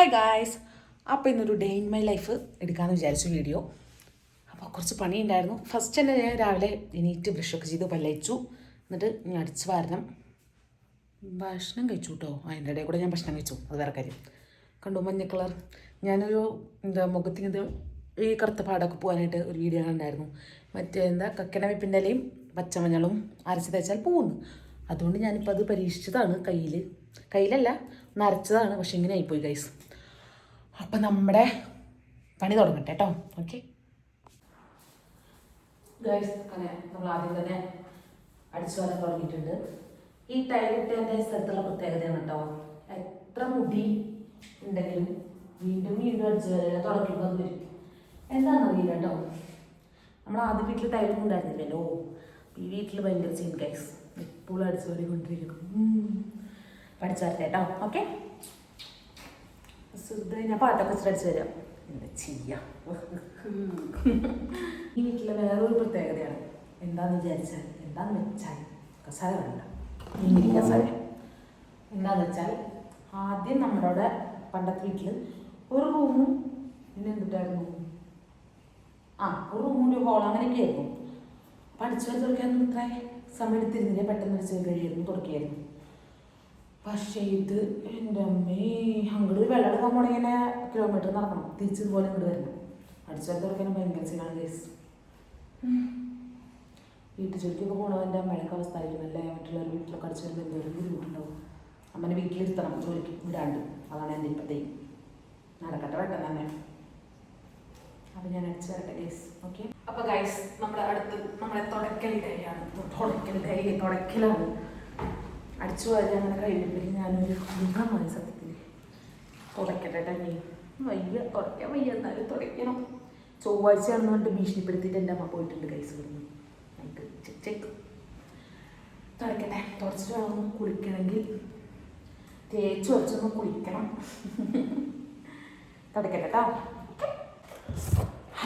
Hi guys. അപ്പോൾ ഇന്നൊരു day in my life എടുക്കാമെന്ന് വിചാരിച്ചു വീഡിയോ. അപ്പോൾ കുറച്ച് പണിയുണ്ടായിരുന്നു. ഫസ്റ്റ് തന്നെ ഞാൻ രാവിലെ എണീറ്റ് ബ്രഷൊക്കെ ചെയ്ത് പല്ലയിച്ചു. എന്നിട്ട് ഞാൻ അടിച്ച് വാരണം. ഭക്ഷണം കഴിച്ചു കേട്ടോ. അതിൻ്റെ ഇടയിൽ കൂടെ ഞാൻ ഭക്ഷണം കഴിച്ചു. അത് വേറെ കാര്യം. കണ്ടു മഞ്ഞ കളർ. ഞാനൊരു മുഖത്തിന് ഈ കറുത്ത പാടൊക്കെ പോകാനായിട്ട് ഒരു വീഡിയോ ഉണ്ടായിരുന്നു. മറ്റേ കക്കന വെപ്പിൻ്റെ ഇലയും പച്ചമഞ്ഞളും അരച്ച് തേച്ചാൽ പോകുന്നു. അതുകൊണ്ട് ഞാനിപ്പോൾ അത് പരീക്ഷിച്ചതാണ്. കയ്യിലല്ല നരച്ചതാണ്. പക്ഷെ ഇങ്ങനെ ആയിപ്പോയി ഗൈസ്. അപ്പം നമ്മുടെ പണി തുടങ്ങട്ടെ കേട്ടോ. ഓക്കെ ഗൈസ്, അങ്ങനെ നമ്മൾ ആദ്യം തന്നെ അടിച്ചു വരാൻ തുടങ്ങിയിട്ടുണ്ട്. ഈ ടൈലിട്ടതിൻ്റെ സ്ഥലത്തുള്ള പ്രത്യേകതയാണ് കേട്ടോ. എത്ര മുടി ഉണ്ടെങ്കിലും വീണ്ടും വീണ്ടും അടിച്ചു വരില്ല, തുടക്കുമ്പോൾ അത് വരും. എന്താണെന്നറിയില്ല കേട്ടോ. നമ്മൾ ആദ്യം വീട്ടിൽ ടൈലൊന്നും ഉണ്ടായിരുന്നില്ലല്ലോ. ഈ വീട്ടിൽ ഭയങ്കര ചെയ്യും ഗൈസ്. എപ്പോഴും അടിച്ചു വരികൊണ്ടിരിക്കുന്നു. പഠിച്ചു കേട്ടോ. ഓക്കെ, ഞാൻ പാട്ടൊക്കെ അടിച്ചു തരാം. എന്താ ചെയ്യാം. ഈ വീട്ടിലെ വേറൊരു പ്രത്യേകതയാണ്. എന്താന്ന് വെച്ചാൽ കസാര വേണ്ട, ഇങ്ങനെ കസാര. എന്താന്ന് വെച്ചാൽ ആദ്യം നമ്മുടെ പണ്ടത്തെ വീട്ടിൽ ഒരു റൂമും പിന്നെ എന്തിട്ടായിരുന്നു, ഒരു റൂമും ഒരു ഹോൾ അങ്ങനെയൊക്കെ ആയിരുന്നു. അപ്പം അടിച്ചു വരി തുറക്കാനൊന്നും ഇത്ര സമയം എടുത്തിരുന്നില്ല. പെട്ടെന്ന് അടിച്ചു കഴിയായിരുന്നു, തുറക്കുകയായിരുന്നു. പക്ഷേ ഇത് എൻ്റെ അമ്മേ, അങ്ങോട്ട് വെള്ളം എടുക്കാൻ പോകണമെങ്കിൽ ഇങ്ങനെ കിലോമീറ്റർ നടക്കണം. തിരിച്ചതുപോലെ ഇങ്ങോട്ട് വരണം. അടിച്ചു വരി തുറക്കാനും ഭയങ്കര സീനാണ് കേസ്. വീട്ടു ജോലിക്കൊക്കെ പോകണവൻ്റെ അമ്മയുടെ അവസ്ഥ ആയിരിക്കും അല്ലേ. മറ്റുള്ളവർ വീട്ടിലൊക്കെ അടിച്ചു വരുമ്പോൾ എന്തോരം ബുദ്ധിമുട്ടുണ്ടാവും. അമ്മനെ വീട്ടിലിരുത്തണം, ജോലിക്ക് വിടാണ്ട്. അതാണ് എൻ്റെ ഇപ്പോഴത്തേയും. നടക്കട്ടെ പെട്ടെന്ന് തന്നെ. അപ്പം ഞാൻ അടിച്ചു തരട്ടെ ഗൈസ്. ഓക്കെ, അപ്പോൾ ഗൈസ് നമ്മളെ തുടക്കൽ ഡേയാണ്. തുടക്കലാണ്. അടിച്ചു വാരി അങ്ങനെ കഴിയുമ്പോഴേക്കും ഞാനൊരു മൃഗമായി സത്യത്തിൽ. തുടക്കട്ടെ തന്നെ. തുടയ്ക്കാൻ വയ്യ, എന്നാലും തുടയ്ക്കണം. ചൊവ്വാഴ്ചയാണെന്ന് പറഞ്ഞിട്ട് ഭീഷണിപ്പെടുത്തിയിട്ട് എൻ്റെ അമ്മ പോയിട്ടുണ്ട് ഗൈസ് ഇവിടുന്ന്. നമുക്ക് ചെക്ക് തുടയ്ക്കട്ടെ. തുടച്ചിട്ട് വേണം കുളിക്കണമെങ്കിൽ. തേച്ച് വച്ചൊന്ന് കുളിക്കണം. തുടയ്ക്കട്ടെ കേട്ടോ.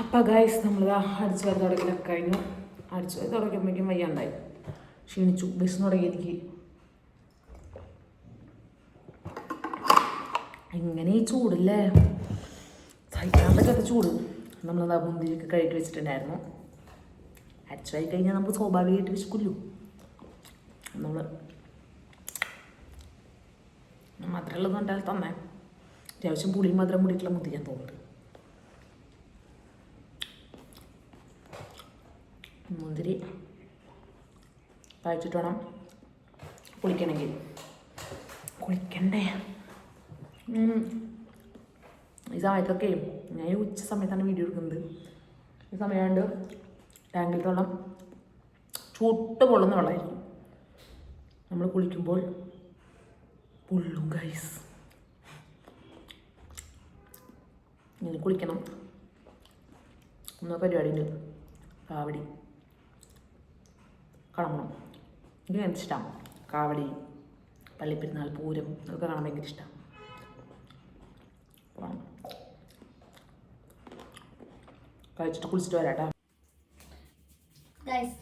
അപ്പം ഗൈസ് നമ്മൾ അടിച്ചു വാരി തുടക്കലൊക്കെ കഴിഞ്ഞു. അടിച്ചു വാരി തുടയ്ക്കുമ്പോഴേക്കും വയ്യാണ്ടായി, ക്ഷീണിച്ചു. ബസ് തുടങ്ങി എനിക്ക്. എങ്ങനെ ഈ ചൂടില്ലേ, സഹിക്കാൻ പറ്റാത്ത ചൂട്. നമ്മളത് മുന്തിരിയൊക്കെ കഴുകി വെച്ചിട്ടുണ്ടായിരുന്നു. അടിച്ചായി കഴിഞ്ഞാൽ നമുക്ക് സ്വാഭാവികമായിട്ട് വിശക്കുള്ളൂ. നമ്മൾ മധുരമുള്ളത് കൊണ്ടാൽ തന്നെ അത്യാവശ്യം പുളിയും മധുരം കൂടിയിട്ടുള്ള മുന്തിരി ഞാൻ തോന്നുന്നുണ്ട്. മുന്തിരി കഴിച്ചിട്ട് വേണം കുളിക്കണമെങ്കിൽ. കുളിക്കണ്ടേ ഈ സമയത്തൊക്കെ. ഞാൻ ഈ ഉച്ച സമയത്താണ് വീഡിയോ എടുക്കുന്നത്. ഈ സമയമാണ്ട് ടാങ്കിലത്തെ വെള്ളം ചൂട്ട് പൊള്ളുന്ന വെള്ളമായിരിക്കും. നമ്മൾ കുളിക്കുമ്പോൾ പൊള്ളും ഗൈസ്. ഇങ്ങനെ കുളിക്കണം. ഒന്നോ പരിപാടിയുണ്ട്, കാവടി കാണണം. എനിക്ക് ഭയങ്കര ഇഷ്ടമാണ് കാവടി, പള്ളിപ്പെരുന്നാൾ, പൂരം അതൊക്കെ കാണാൻ ഭയങ്കര ഇഷ്ടമാണ്. കഴിച്ചിട്ട് കുളിച്ചിട്ട് വരാട്ടാ ഗൈസ്.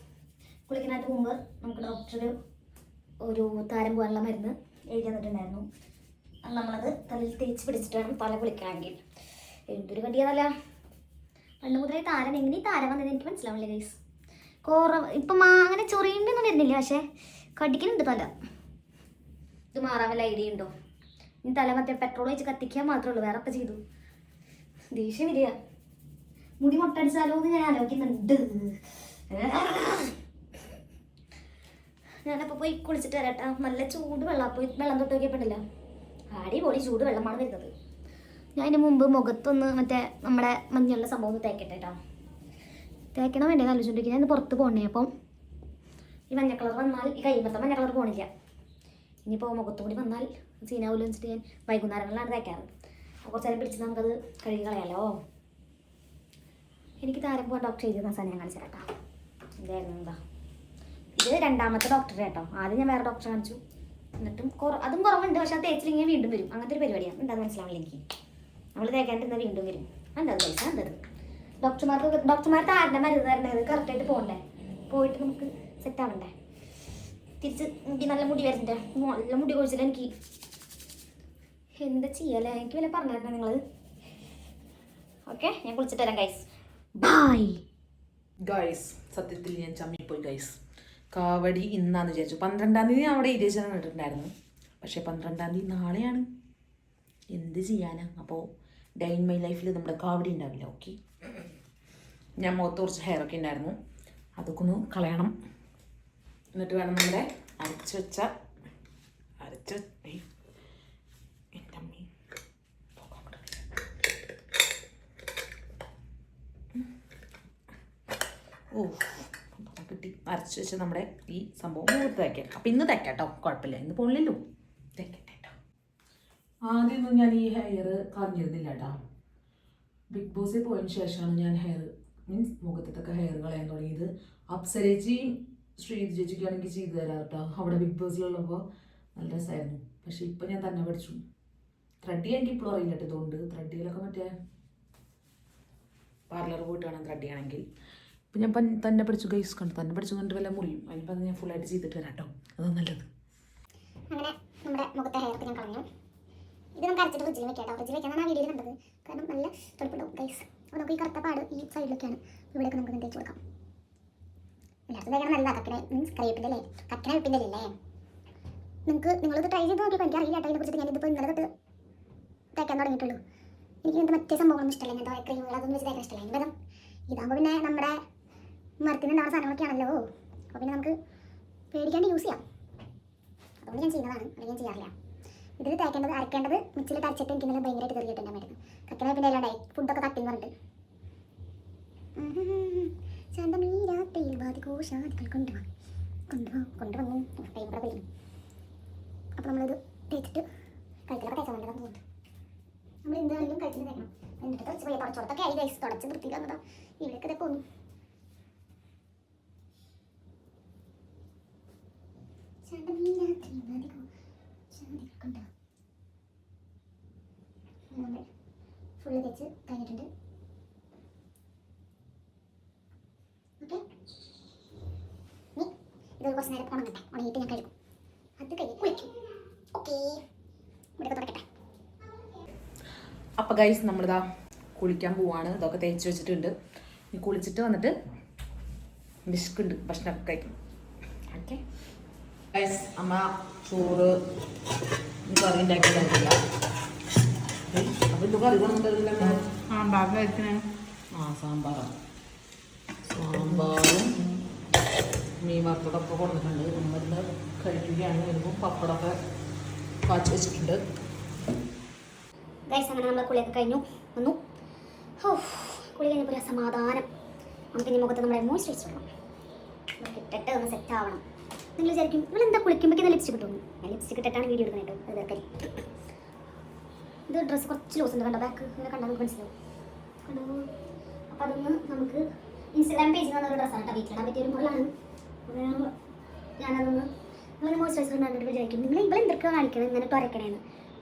കുളിക്കാനായിട്ട് മുമ്പ് നമുക്ക് ഡോക്ടർ ഒരു താരം പോകാനുള്ള മരുന്ന് എഴുതി തന്നിട്ടുണ്ടായിരുന്നു. നമ്മളത് തലയിൽ തേച്ച് പിടിച്ചിട്ട് വേണം തല കുളിക്കണമെങ്കിൽ. എന്തൊരു കടിയാണല്ല. പണ്ട് മുതലേ താരം, എങ്ങനെ ഈ താരം വന്നത് എനിക്ക് മനസ്സിലാവില്ല ഗൈസ്. ഇപ്പം അങ്ങനെ ചൊറിയുണ്ടൊന്നും വരുന്നില്ല, പക്ഷേ കടിക്കുന്നുണ്ട് തല. ഇത് മാറാൻ വല്ല ഐഡിയ ഉണ്ടോ? ഇനി തല മറ്റേ പെട്രോൾ വെച്ച് കത്തിക്കാൻ മാത്രമേ ഉള്ളൂ, വേറെ ഒക്കെ ചെയ്തു. ദേഷ്യം വരിക. മുടി മുട്ടടിച്ചാലോ എന്ന് ഞാൻ ആലോചിക്കുന്നുണ്ട്. ഞാനപ്പോൾ പോയി കുളിച്ചിട്ട് വരാട്ടാ. നല്ല ചൂട് വെള്ളം തൊട്ട് നോക്കിയപ്പോഴില്ല, അടിപൊളി ചൂട് വെള്ളമാണ് വരുന്നത്. ഞാൻ അതിന് മുമ്പ് മുഖത്തൊന്ന് മറ്റേ നമ്മുടെ മഞ്ഞളുടെ സംഭവം ഒന്ന് തേക്കട്ടെ കേട്ടോ. തേക്കണം വേണ്ടേ ആലോചിച്ചോണ്ടിരിക്കുന്നത്. ഞാൻ പുറത്ത് പോകണേ. അപ്പം ഈ മഞ്ഞ കളർ വന്നാൽ ഈ കൈമത്തെ മഞ്ഞ കളർ പോകണില്ല. ഇനിയിപ്പോൾ മുഖത്തുകൂടി വന്നാൽ സീനാവില്ല വെച്ചിട്ട് ഞാൻ വൈകുന്നേരങ്ങളിലാണ് തേക്കാറ്. കുറച്ച് നേരം പിടിച്ച് നമുക്കത് കഴുകി കളയാലോ. എനിക്ക് താരം പോകാൻ ഡോക്ടർ എഴുതി തന്ന സാധനം ഞാൻ കാണിച്ചു കേട്ടോ. എന്തായിരുന്നു ഇത് രണ്ടാമത്തെ ഡോക്ടറെ കേട്ടോ. ആദ്യം ഞാൻ വേറെ ഡോക്ടറെ കാണിച്ചു. എന്നിട്ടും അതും കുറവുണ്ട്, പക്ഷെ അത് തേച്ചില്ലെങ്കിൽ വീണ്ടും വരും. അങ്ങനത്തെ ഒരു പരിപാടിയാണ്. എന്താണെന്ന് മനസ്സിലാവില്ല എനിക്ക്. നമ്മൾ തേക്കാണ്ടിരുന്നാൽ വീണ്ടും വരും. എന്താ പൈസ എന്തത്. ഡോക്ടർമാർ താരൻ്റെ മരുന്ന് തരണത് കറക്റ്റായിട്ട് പോകണ്ടേ. പോയിട്ട് നമുക്ക് സെറ്റ് ആവണ്ടേ. തിരിച്ച് എനിക്ക് നല്ല മുടി വരണ്ടേ. നല്ല മുടി കൊഴിച്ചില്ല എനിക്ക്. എന്താ ചെയ്യല്ലേ, എനിക്ക് വല്ല പറഞ്ഞിരുന്നോ നിങ്ങൾ? ഓക്കെ, ഞാൻ കുളിച്ചിട്ട് വരാം ഗൈസ്. Bye guys. സത്യത്തിൽ ഞാൻ ചമ്മിപ്പോയി ഗൈസ്. കാവടി ഇന്നാന്ന് വിചാരിച്ചു. 12-ാം തീയതി അവിടെ ഇരേച്ചനം കണ്ടിട്ടുണ്ടായിരുന്നു. പക്ഷേ 12-ാം തീയതി നാളെയാണ്. എന്ത് ചെയ്യാനാ? അപ്പോൾ ഡേ ഇൻ മൈ ലൈഫിൽ നമ്മുടെ കാവടി ഉണ്ടാവില്ല. ഓക്കെ, ഞാൻ മുഖത്ത് കുറച്ച് ഹെയറൊക്കെ ഉണ്ടായിരുന്നു, അതൊക്കെ ഒന്ന് കളയണം. എന്നിട്ട് വേണം നമ്മുടെ അരച്ച് വെച്ച എൻ്റെ അമ്മി ഓ കിട്ടി. അരച്ച് വെച്ച് നമ്മുടെ ഈ സംഭവം മുഖത്ത് തയ്ക്കാം. അപ്പം ഇന്ന് തയ്ക്കാം കേട്ടോ, കുഴപ്പമില്ല, ഇന്ന് പോണില്ലല്ലോ, തയ്ക്കട്ടെ കേട്ടോ. ആദ്യമൊന്നും ഞാൻ ഈ ഹെയർ കളഞ്ഞിരുന്നില്ല കേട്ടോ. ബിഗ് ബോസിൽ പോയതിന് ശേഷമാണ് ഞാൻ ഹെയർ മീൻസ് മുഖത്തൊക്കെ ഹെയർ കളയാൻ തുടങ്ങിയത്. അപ്സരേച്ചിയും ശ്രീത് ചേച്ചിക്കാണെങ്കിൽ ചെയ്തു തരാം കേട്ടോ. അവിടെ ബിഗ് ബോസിലുള്ളപ്പോൾ നല്ല രസമായിരുന്നു. പക്ഷേ ഇപ്പം ഞാൻ തന്നെ പഠിച്ചു. ത്രെഡ് ചെയ്യാൻ എനിക്ക് ഇപ്പോഴും അറിയില്ല കേട്ടോ. ഇതുകൊണ്ട് ത്രെഡ് ചെയ്യലൊക്കെ മറ്റേ പാർലർ പോയിട്ട് വേണം ത്രെഡ് ചെയ്യണമെങ്കിൽ. ഇപ്പം ഞാൻ തന്നെ പഠിച്ചു ഗൈസ്. കണ്ടു തന്നെ പഠിച്ചു കൊണ്ട് വല്ല മുറിയും. അതിനിപ്പോൾ ഞാൻ ഫുള്ളായിട്ട് ചെയ്തിട്ട് വരാം കേട്ടോ, അതാണ് നല്ലത്. അങ്ങനെ നമ്മുടെ മുഖത്തെ ഹെയർക്ക് ഞാൻ കളഞ്ഞു. ഇത് നമുക്ക് അരച്ചിട്ട് ഫ്രിഡ്ജിൽ വെക്കാം കേട്ടോ. ഫ്രിഡ്ജിൽ വെക്കാനാണ് ആ വീഡിയോയിൽ കണ്ടത്. കാരണം നല്ല തൊലിപ്പുണ്ടാവും ഗൈസ്. അപ്പോൾ നമുക്ക് ഈ കറുത്ത പാട് ഈ സൈഡിലൊക്കെയാണ്. ഇവിടെയൊക്കെ നമുക്ക് തേച്ച് കൊടുക്കാം. എല്ലാവർക്കും തേക്കണം നല്ല കക്കനെ മീൻസ് കറിവേപ്പിൻ്റെ അല്ലേ, കക്കന വെപ്പിൻ്റെ അല്ലേ. നിങ്ങളിത് ട്രൈ ചെയ്ത് നോക്കിയപ്പോൾ എനിക്ക് അറിയില്ല കേട്ടോ. ഇതിനെക്കുറിച്ചിട്ട് ഞാനിതിപ്പോൾ ഇന്നലെ തൊട്ട് തേക്കാൻ തുടങ്ങിയിട്ടുള്ളൂ. എനിക്ക് ഇങ്ങനത്തെ മറ്റേ സംഭവങ്ങളൊന്നും ഇഷ്ടമല്ല. ഇങ്ങനത്തെ ക്രീമുകൾ അതൊന്നും വെച്ച് തേക്കാൻ ഇഷ്ടമല്ല. ഇനി ഇതാകുമ്പോൾ പിന്നെ നമ്മുടെ മരത്തിനുണ്ടാവുന്ന സാധനങ്ങളൊക്കെ ആണല്ലോ. അപ്പോൾ പിന്നെ നമുക്ക് പേടിക്കാണ്ട് യൂസ് ചെയ്യാം. അതുകൊണ്ട് ഞാൻ ചെയ്യുന്നതാണ്, അല്ലെങ്കിൽ ഞാൻ ചെയ്യാറില്ല. ഇതിൽ തേക്കേണ്ടത് അരക്കേണ്ടത് മിക്സിയിൽ അരച്ചിട്ട് എനിക്ക് ഇന്നലെ ഭയങ്കരമായിട്ട് തെറിയിട്ടുണ്ടായിരുന്നു. കക്കന പിന്നെ അല്ലാണ്ടായി ഫുഡൊക്കെ കട്ടിന്ന് പറഞ്ഞിട്ട്. ചന്തമീരാട്ടിൽ വാദികോശാദികൾ കൊണ്ടുവന്നു ടൈം കൂടെ പിടിക്കും. അപ്പോൾ നമ്മളിത് തേച്ചിട്ട് കഴുത്തിലൊക്കെ തേച്ചാൽ നല്ലതാണ് തോന്നുന്നു. നമ്മൾ എന്താണെങ്കിലും കഴുത്തിൽ തേക്കണം. എന്നിട്ട് തുടച്ച് പോയി തുടച്ചോടത്തൊക്കെ ആയി ഗൈസ്. തുടച്ച് വൃത്തിയിൽ വന്നതാ. ഇവിടെയൊക്കെ ഇതൊക്കെ ഒന്നും ഫുള്ള് തേച്ച് കഴിഞ്ഞിട്ടുണ്ട്. ഓക്കെ, ഇത് കുറച്ച് നേരം ഉണങ്ങട്ടെ. ഉണങ്ങിയിട്ട് ഞാൻ കഴുകും. അത് കഴിഞ്ഞ് കുളിക്കും. ഓക്കെ, ഇവിടെയൊക്കെ തുടക്കട്ടെ. അപ്പോൾ ഗൈസ് നമ്മളിതാ കുളിക്കാൻ പോവാണ്. ഇതൊക്കെ തേച്ച് വെച്ചിട്ടുണ്ട്. ഇനി കുളിച്ചിട്ട് വന്നിട്ട് വിശക്കുണ്ട്, ഭക്ഷണമൊക്കെ കഴിക്കും. ഓക്കെ ഗൈസ്, അമ്മ ചോറ് കറി ഉണ്ടാക്കിയിട്ടില്ല. അപ്പോൾ ഇത് കറി കൊണ്ടുവന്നിട്ടില്ല. സാമ്പാറിന് കഴിക്കണേ. സാമ്പാറാണ്. സാമ്പാറും മീൻ വറുത്തതൊക്കെ കൊടുത്തിട്ടുണ്ട്. നമ്മളിന്ന് കഴിക്കുകയാണ്. വരുമ്പോൾ പപ്പടമൊക്കെ കാച്ചി വെച്ചിട്ടുണ്ട്. ഗൈസ്, അങ്ങനെ നമ്മൾ കുളിയൊക്കെ കഴിഞ്ഞു വന്നു. കുളി കഴിഞ്ഞപ്പോൾ ഒരു സമാധാനം. നമുക്ക് ഇനി മുഖത്ത് നമ്മുടെ മോയ്സ്ചറൈസർ ഇടണം. ഇട്ടിട്ട് ഒന്ന് സെറ്റ് ആവണം. നിങ്ങൾ വിചാരിക്കും നിങ്ങളെന്താ കുളിക്കുമ്പോഴേക്കും ലിപ്സ്റ്റിക് കിട്ടുന്നു. ഞാൻ ലിപ്സ്റ്റിക് ഇട്ടിട്ടാണ് വീഡിയോ എടുക്കുന്നത് കേട്ടോ. അത് കരി ഇത് ഡ്രസ്സ് കുറച്ച് ലൂസ് ഉണ്ട് കണ്ടോ. ബാക്ക് ഇങ്ങനെ കണ്ടാൽ നമുക്ക് മനസ്സിലാവും. കണ്ടോ? അപ്പോൾ അതൊന്ന് നമുക്ക് ഇൻസ്റ്റാഗ്രാം പേജിൽ വന്നൊരു ഡ്രസ്സാണ് കേട്ടോ. വീട്ടിലിടാൻ പറ്റിയൊരു മോഡലാണ്. ഞാനതൊന്ന് നിങ്ങൾ മോയ്സ്ചറൈസർ കണ്ടിട്ട് വിചാരിക്കും നിങ്ങൾ ഇവിടെ എന്തൊക്കെ കാണിക്കണം ഇങ്ങനെ തുറക്കണേന്ന്.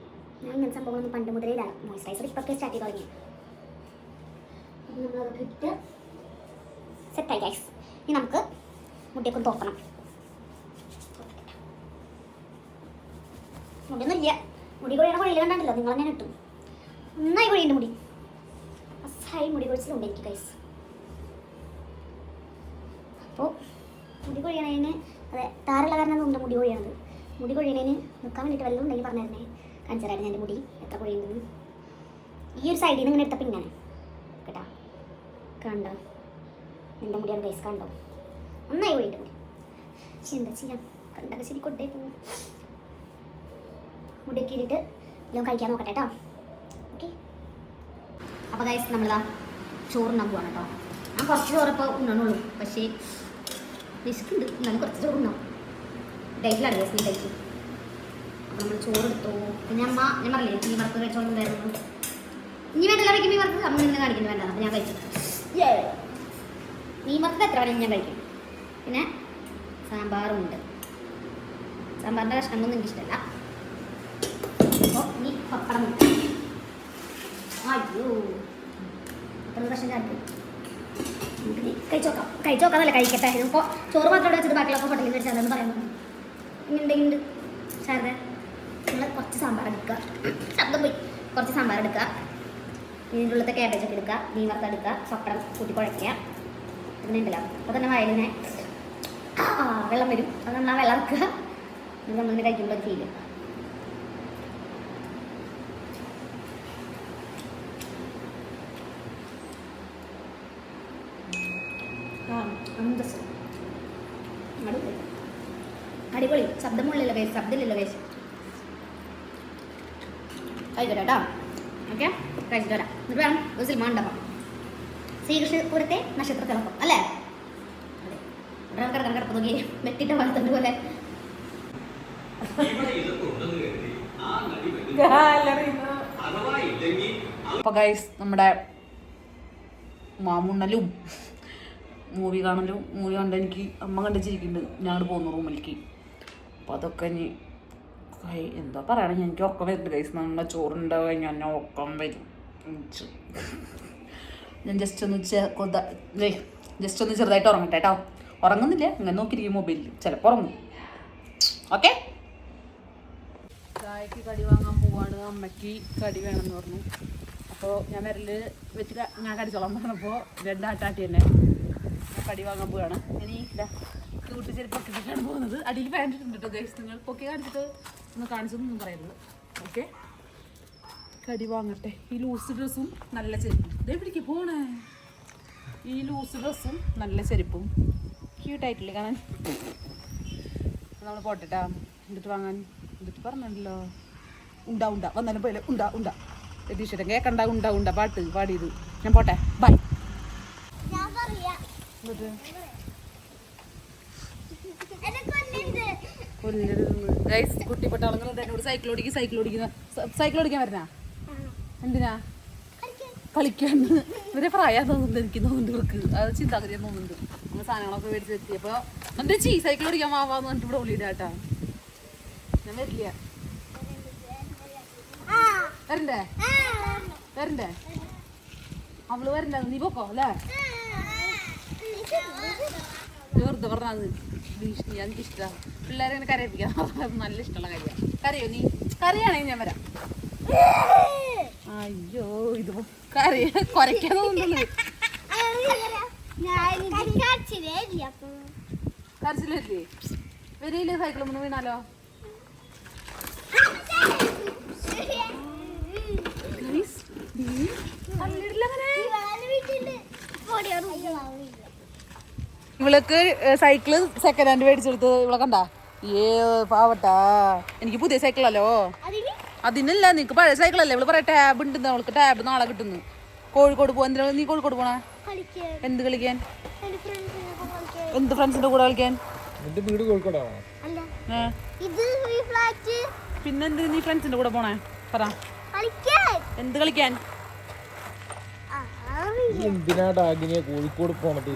ഞാൻ ഇങ്ങനത്തെ സംഭവങ്ങളൊന്നും പണ്ട് മുതലേ ഇതാണ്. മോയ്സ്ചറൈസർ ഇപ്പൊക്കെ സ്റ്റാർട്ട് ചെയ്ത് തുടങ്ങി. അപ്പോൾ നമ്മളതൊക്കെ ഇട്ട് സെറ്റായി ഗൈസ്. ഇനി നമുക്ക് മുടിയൊക്കെ ഒന്ന് തോർക്കണം. മുടിയൊന്നും ഇല്ല. മുടി കൊഴിയണ കൊഴിയിൽ കണ്ടല്ലോ നിങ്ങൾ തന്നെ ഇട്ടു. നന്നായി കൊഴിയുണ്ട് മുടി. അസായി മുടി കൊഴിച്ചിലുണ്ട് എനിക്ക് ഗൈസ്. അപ്പോൾ മുടി കൊഴിയണതിന് അതെ താറുള്ള കാരണം നമ്മുടെ മുടി കൊഴിയണത്. മുടി കൊഴിയണതിന് നിൽക്കാൻ വേണ്ടിയിട്ട് വല്ലതും ഉണ്ടെങ്കിൽ പറഞ്ഞായിരുന്നേ കാണിച്ചു തരായിരുന്നു എൻ്റെ മുടി എത്ര കൊഴിയുണ്ടെന്ന്. ഈ ഒരു സൈഡിൽ നിന്ന് ഇങ്ങനെ എടുത്തപ്പോൾ ഇങ്ങനെ കേട്ടോ. കണ്ടോ എൻ്റെ മുടിയാണ് ഗൈസ്. കണ്ടോ നന്നായി കൊഴിയുണ്ട് മുടി. പക്ഷെ എന്താ ചെയ്യാം, കണ്ടൊക്കെ ശരി കൊണ്ടേ പോകും. മുടിയൊക്കെ ഇട്ടിട്ട് എല്ലാം കഴിക്കാൻ നോക്കട്ടെ കേട്ടോ. ഓക്കെ, അപ്പോൾ ഗൈസ് നമ്മളിതാ ചോറുണ്ണാൻ പോവാണ് കേട്ടോ. ഞാൻ കുറച്ച് ചോറിപ്പോൾ ഉണ്ണണുള്ളൂ. പക്ഷേ വിശക്കുണ്ട്, എന്നാലും കുറച്ച് ചോറുണ്ണാം. ഡയറ്റിലാണ് ഗൈസ്, ഈ ഡയറ്റ്. അപ്പോൾ നമ്മൾ ചോറെടുത്തു. പിന്നെ അമ്മ ഞാൻ പറഞ്ഞില്ലേ മീൻ വറുത്ത് കഴിച്ചോണ്ടായിരുന്നു. ഇനി വേണ്ടല്ലോ കഴിക്കും മീൻ വറുത്ത്. അമ്മ നിന്ന് കാണിക്കുന്നത് വേണ്ട. അപ്പോൾ ഞാൻ കഴിച്ചു. മീൻ വറുത്ത് എത്ര വേണമെങ്കിൽ ഞാൻ കഴിക്കും. പിന്നെ സാമ്പാറും ഉണ്ട്. സാമ്പാറിൻ്റെ കഷ്ണങ്ങളൊന്നും എനിക്കിഷ്ടമല്ല. അപ്പോൾ ഇനി പപ്പടം ഉണ്ട്. അയ്യോ പപ്പടം കഷ്ണം ചാടി നമുക്ക് കഴിച്ചോക്കാന്നല്ല കഴിക്കട്ടെ. ഇപ്പോൾ ചോറ് മാത്രം ഇവിടെ വെച്ചിട്ട് ബാക്കിയൊക്കെ ഹോട്ടലിൽ മേടിച്ചാൽ അതെന്ന് പറയുന്നത് ഇങ്ങനെ ഉണ്ട് ശാരദ. നമ്മൾ കുറച്ച് സാമ്പാർ എടുക്കുക, ശബ്ദം പോയി, കുറച്ച് സാമ്പാർ എടുക്കുക, ഇതിൻ്റെ ഉള്ളത്തെ ക്യാബേജ് ഒക്കെ എടുക്കുക, മീൻ വറുത്തെടുക്കുക, പപ്പടം കൂട്ടി കുഴയ്ക്കുക. അങ്ങനെ ഉണ്ടല്ലോ. അപ്പോൾ തന്നെ വയലിനെ വെള്ളം വരും. അത് നമ്മൾ ആ വെള്ളം വെക്കുക, ഇത് നമ്മളിങ്ങനെ കഴിക്കുമ്പോൾ ഒരു ഫീല്. അടിപൊളി. ശബ്ദമുള്ളല്ലോ കേസ്, ശബ്ദമില്ലല്ലോ കേസ്. കഴിക്കട്ടെ കേട്ടോ. ഓക്കെ, കഴിച്ചിട്ട് വരാം. എന്നിട്ട് വേണം ഒരു സിനിമ ഉണ്ടാക്കാം, ശ്രീകൃഷ്ണപുരത്തെ നക്ഷത്ര തിളക്കം അല്ലേ? അതെ, കിടപ്പ് നോക്കി വെട്ടിട്ട വളർത്തുന്ന പോലെ. അപ്പോൾ ഗൈസ്, നമ്മുടെ മാമുണ്ണലും മൂവി കാണലും, മൂവി കണ്ട് എനിക്ക് അമ്മ കണ്ടിച്ചിരിക്കുന്നുണ്ട്, ഞാൻ പോകുന്നു റൂമിലേക്ക്. അപ്പോൾ അതൊക്കെ ഇനി എന്താ പറയുകയാണെങ്കിൽ എനിക്ക് ഉറക്കം വരുന്നുണ്ട് ഗൈസ്. നമ്മുടെ ചോറുണ്ടാവുക കഴിഞ്ഞാൽ ഞാൻ ഉറക്കം വരും. ഞാൻ ജസ്റ്റ് ഒന്ന് ചെറുതായിട്ട് ഉറങ്ങട്ടെ കേട്ടോ. ഉറങ്ങുന്നില്ല, ഇങ്ങനെ നോക്കിയിരിക്കും മൊബൈലിൽ, ചിലപ്പോൾ ഉറങ്ങും. ഓക്കെ, ചായക്ക് കടി വാങ്ങാൻ പോവാണ്. അമ്മയ്ക്ക് കടി വേണമെന്ന് പറഞ്ഞു. അപ്പോൾ ഞാൻ വിരല് വെച്ച് ഞാൻ കടിച്ചോളാൻ പറഞ്ഞപ്പോൾ രണ്ടാട്ടാട്ടി തന്നെ ഞാൻ കടി വാങ്ങാൻ പോവുകയാണ്. ഇനി ക്യൂട്ട് ചെരുപ്പൊക്കെ ഇട്ടിട്ടാണ് പോകുന്നത്. അടിയിൽ പാൻറ് ഇട്ടുണ്ട് കേട്ടോ ഗൈസ്. നിങ്ങൾ പൊക്കി കാണിച്ചിട്ട് ഒന്ന് കാണിച്ചൊന്നും പറയരുത്. ഓക്കെ, കടി വാങ്ങട്ടെ. ഈ ലൂസ് ഡ്രസ്സും നല്ല ചെരുപ്പും ഇതെവിടേക്ക് പോണേ. ഈ ലൂസ് ഡ്രസ്സും നല്ല ചെരുപ്പും ക്യൂട്ടായിട്ടില്ലേ കാണാൻ. നമ്മൾ പോട്ടെട്ടാ. എന്നിട്ട് വാങ്ങാൻ എന്നിട്ട് പറഞ്ഞല്ലോ. ഉണ്ടാ വന്നാലും പോലെ ഉണ്ടാ ടീഷർട്ട് കേൾക്കണ്ട. ഉണ്ടാ പാട്ട് പാടിയത്. ഞാൻ പോട്ടെ, ബൈ. ഗൈസ്, കുട്ടിപ്പട്ടാളങ്ങളുണ്ട് എന്നോട് സൈക്കിൾ ഓടിക്കാൻ വരണ. എന്തിനാ? കളിക്കാൻ. ഇവരെ പ്രായം തോന്നുന്നുണ്ട്, എനിക്ക് തോന്നുന്നുണ്ട് ഇവർക്ക്. അത് ചിന്താഗതിയാ തോന്നുന്നുണ്ട്. നമ്മൾ സാധനങ്ങളൊക്കെ മേടിച്ച് എത്തിയപ്പോൾ എന്താ സൈക്കിൾ ഓടിക്കാൻ മാവാന്ന് പറഞ്ഞിട്ട് ഇവിടെ വിളിയില്ല കേട്ടാ. ഞാൻ വരില്ല. വരണ്ടേ അവള് വരണ്ട, നീ പോക്കോ അല്ലേ? വെറുതെ പറഞ്ഞത് ഭീഷണി. എനിക്കിഷ്ടമാണ് പിള്ളേരെ ഇങ്ങനെ കരയിപ്പിക്കാൻ. നല്ല ഇഷ്ടമുള്ള കാര്യമാണ്. കരയോ നീ? കരയാണെങ്കിൽ ഞാൻ വരാം. അയ്യോ, ഇത് കുരയ്ക്കാൻ തോന്നുന്നുള്ളു. കരച്ചില്ലേ? വരില്ലേ സൈക്കിൾ ഒന്ന് വീണാലോ? ഇവൾക്ക് സൈക്കിള് സെക്കൻഡ് ഹാൻഡ് മേടിച്ചെടുത്ത് ഇവളെ കണ്ടാ. പാവട്ടാ, എനിക്ക് പുതിയ സൈക്കിളല്ലോ. അതിനല്ല, നിനക്ക് പഴയ സൈക്കിളല്ലേ. ഇവള് പറയാം ടാബ് ഉണ്ടെന്ന്. അവൾക്ക് ടാബ് നാളെ കിട്ടുന്നു. കോഴിക്കോട് പോവാ. എന്തിനാ നീ കോഴിക്കോട് പോണേ? എന്ത് കളിക്കാൻ? എന്ത് ഫ്രണ്ട്സിന്റെ കൂടെ കളിക്കാൻ? പിന്നെന്ത് നീ ഫ്രണ്ട്സിന്റെ കൂടെ പോണേ? പറ, എന്ത് കളിക്കാൻ? എന്തിനാ ഡാഗിനെ കോഴിക്കോട് പോണത്?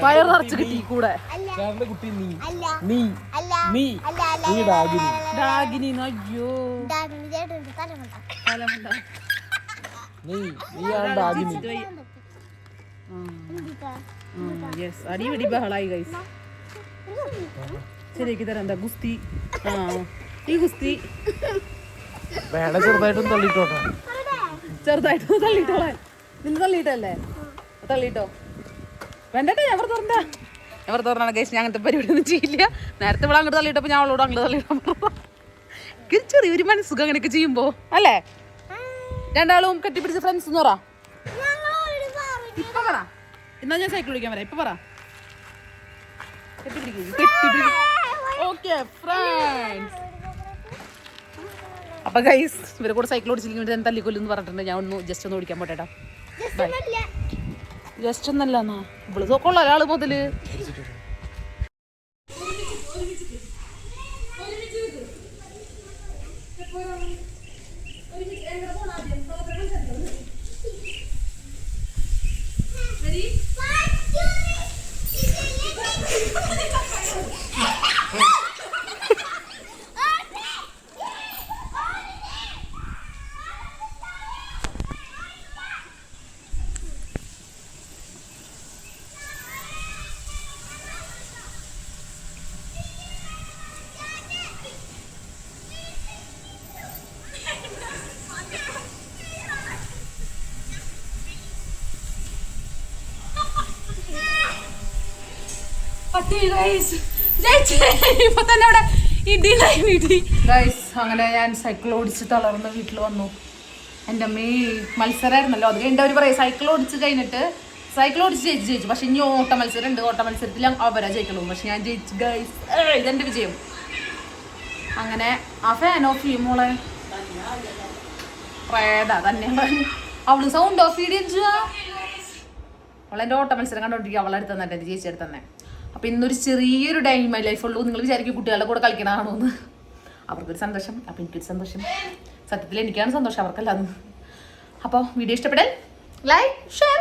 വയർ നിറച്ച് കിട്ടി കൂടെ. കുട്ടി നീ ഡാഗിനി. അയ്യോ, ഡാഗിനി. അടിപൊളി ബഹളായി ഗൈസ്. ശരിയാക്കി തരാം. എന്താ ഗുസ്തി? ഈ ഗുസ്തി വേണ ചെറുതായിട്ടൊന്ന് തള്ളിട്ടോട്ടെ. ചെറുതായിട്ടൊന്ന് തള്ളിട്ടോളെ. നിന്ന് തള്ളിയിട്ടല്ലേ? തള്ളിട്ടോ. വേണ്ടട്ടെ, ഞാൻ തുറന്നാണ് ഗൈസ്. ഞാൻ അങ്ങനത്തെ പരിപാടി ഒന്നും ചെയ്യില്ല. നേരത്തെ ഇവിടെ അങ്ങോട്ട് തള്ളിയിട്ടപ്പോൾ ഞാൻ അവളോട് അങ്ങോട്ട് തള്ളിയിട്ടാൻ പറഞ്ഞു. ചെറിയൊരു മനസ്സുഖം അങ്ങനെയൊക്കെ ചെയ്യുമ്പോ അല്ലേ? രണ്ടാളും കെട്ടിപ്പിടിച്ച ഫ്രണ്ട്സ് എന്ന് പറ. ഇപ്പൊ പറ. എന്നാ ഞാൻ സൈക്കിൾ ഓടിക്കാൻ വരാം. ഇപ്പൊ പറ. Okay friends. അപ്പൊ ഗൈസ്, ഇവരെ കൂടെ സൈക്കിൾ ഓടിച്ചില്ലെങ്കിൽ ഞാൻ തല്ലിക്കൊല്ലെന്ന് പറഞ്ഞിട്ടുണ്ട്. ഞാൻ ജസ്റ്റ് ഒന്ന് ഓടിക്കാൻ പോട്ടെട്ടാ. ജസ്റ്റ് ഒന്നല്ല എന്നാ ഇവള് നോക്കുള്ള ഒരാള് മുതല്. ഇപ്പൊ തന്നെ അവിടെ ഇടിയിലായി വീട്ടിൽ ഗൈസ്. അങ്ങനെ ഞാൻ സൈക്കിൾ ഓടിച്ച് തളർന്ന് വീട്ടിൽ വന്നു. എൻ്റെ അമ്മ മത്സരമായിരുന്നല്ലോ, അത് കഴിഞ്ഞിട്ട് അവർ പറയും സൈക്കിൾ ഓടിച്ച് കഴിഞ്ഞിട്ട് സൈക്കിൾ ഓടിച്ച് ജയിച്ചു. പക്ഷെ ഇനി ഓട്ട മത്സരം ഉണ്ട്, ഓട്ട മത്സരത്തിൽ അവരാ ജയിക്കുള്ളൂ. പക്ഷെ ഞാൻ ജയിച്ചു ഗൈസ്, ഇതെൻ്റെ വിജയം. അങ്ങനെ ആ ഫാൻ ഓഫ് ചെയ്യും മോളെ, പ്രേത തന്നെ അവള് സൗണ്ട് ഓഫ് ചെയ്യ. അവളെൻ്റെ ഓട്ട മത്സരം കണ്ടോണ്ടിരിക്കുക, അവളെടുത്ത് തന്നെ എൻ്റെ ചേച്ചി എടുത്ത് തന്നെ. അപ്പം ഇന്നൊരു ചെറിയൊരു ഡേ ഇൻ മൈ ലൈഫ് ഉള്ളൂ. നിങ്ങൾ വിചാരിക്കും കുട്ടികളുടെ കൂടെ കളിക്കണമാണോ എന്ന്. അവർക്കൊരു സന്തോഷം, അപ്പം എനിക്കൊരു സന്തോഷം. സത്യത്തിൽ എനിക്കാണ് സന്തോഷം, അവർക്കല്ലാന്ന്. അപ്പോൾ വീഡിയോ ഇഷ്ടപ്പെടാൻ ലൈക്ക് ഷെയർ